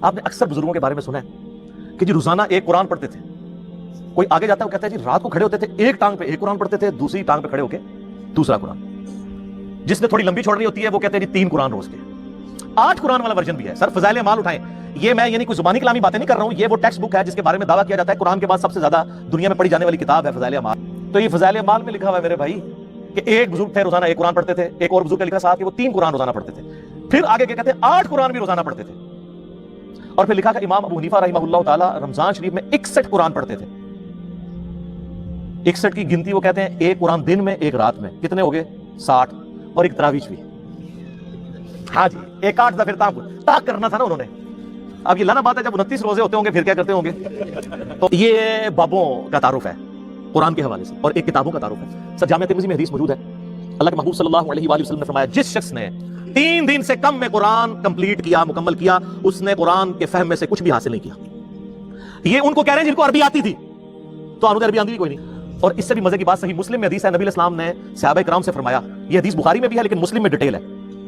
آپ نے اکثر بزرگوں کے بارے میں سنا ہے کہ جی روزانہ ایک قرآن پڑھتے تھے. کوئی آگے جاتا ہے وہ کہتا ہے جی رات کو کھڑے ہوتے تھے, ایک ٹانگ پہ ایک قرآن پڑھتے تھے, دوسری ٹانگ پہ کھڑے ہو کے دوسرا قرآن. جس نے تھوڑی لمبی چھوڑنی ہوتی ہے وہ کہتے ہیں جی 3 قرآن روز کے. 8 قرآن والا ورژن بھی ہے. سر فضائل اعمال اٹھائیں, یہ میں یعنی کوئی زبانی کلامی باتیں نہیں کر رہا ہوں, یہ وہ ٹیکسٹ بک ہے جس کے بارے میں دعویٰ کیا جاتا ہے قرآن کے بعد سب سے زیادہ دنیا میں پڑھی جانے والی کتاب ہے فضائل اعمال. تو یہ فضائل اعمال میں لکھا ہوا ہے میرے بھائی کہ ایک بزرگ تھے روزانہ ایک قرآن پڑھتے تھے, ایک اور بزرگ کا لکھا صاحب کہ وہ 3 قرآن روزانہ پڑھتے تھے. پھر آگے کیا کہتے ہیں 8 قرآن بھی روزانہ پڑھتے تھے. اور پھر لکھا کہ امام ابو حنیفہ رحمہ اللہ تعالی رمضان شریف میں 61 قرآن پڑھتے تھے. 61 کی گنتی وہ کہتے ہیں ایک قرآن دن میں ایک رات میں. کتنے ہو گئے 60, اور ایک تراویح بھی. ہاں جی ایک 8 دفعہ تاک کرنا تھا نا انہوں نے. اب یہ لانا بات ہے جب 29 روزے ہوتے ہوں گے پھر کیا کرتے ہوں گے. تو یہ بابوں کا تعارف ہے قرآن کے حوالے سے, اور ایک کتابوں کا تعارف ہے. سر جامعہ ترمذی میں حدیث موجود ہے, اللہ کے محبوب صلی اللہ علیہ وآلہ وسلم نے فرمایا جس شخص نے 3 دن سے کم میں قرآن کمپلیٹ کیا, مکمل کیا, اس نے قرآن کے فہم میں سے کچھ بھی حاصل نہیں کیا. یہ ان کو کہہ رہے ہیں جن کو عربی آتی تھی, تو انہوں نے عربی آتی کوئی نہیں. اور اس سے بھی مزے کی بات صحیح مسلم میں حدیث ہے, نبی علیہ السلام نے صحابہ کرام سے فرمایا, یہ حدیث بخاری میں بھی ہے لیکن مسلم میں ڈیٹیل ہے,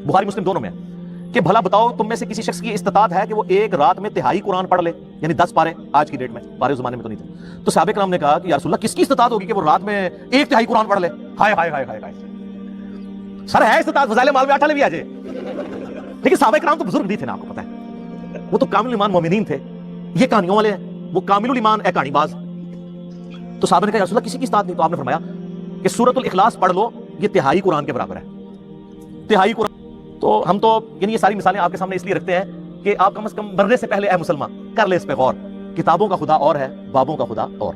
بخاری مسلم دونوں میں ہے, کہ بھلا بتاؤ تم میں سے کسی شخص کی استطاعت ہے کہ وہ ایک رات میں تہائی قرآن پڑھ لے, یعنی 10 پارے. آج کی ڈیٹ میں پارے اس زمانے میں تو نہیں تھے. تو صحابہ کرام نے کہا کہ یا رسول اللہ کس کی استطاعت ہوگی کہ وہ رات میں 1 تہائی قرآن پڑھ لے. ہائے ہائے ہائے ہائے, سر ہے استطاعت فضائل اعمال میں 8 بھی آ جائے. لیکن صحابہ کرام تو بزرگ نہیں تھے نا, آپ کو پتہ ہے, وہ تو کامل ایمان مومنین تھے. یہ کہانیوں والے ہیں, وہ کامل الایمان ہے کہانی باز. تو صحابہ نے کہا یا رسول اللہ کسی کی استطاعت نہیں. تو آپ نے فرمایا کہ سورۃ الاخلاص پڑھ لو, یہ تہائی قرآن کے برابر ہے. تہائی قرآن. تو ہم تو یعنی یہ ساری مثالیں آپ کے سامنے اس لیے رکھتے ہیں کہ آپ کم از کم مرنے سے پہلے اے مسلمان کر لے اس پہ غور. کتابوں کا خدا اور ہے, بابوں کا خدا اور.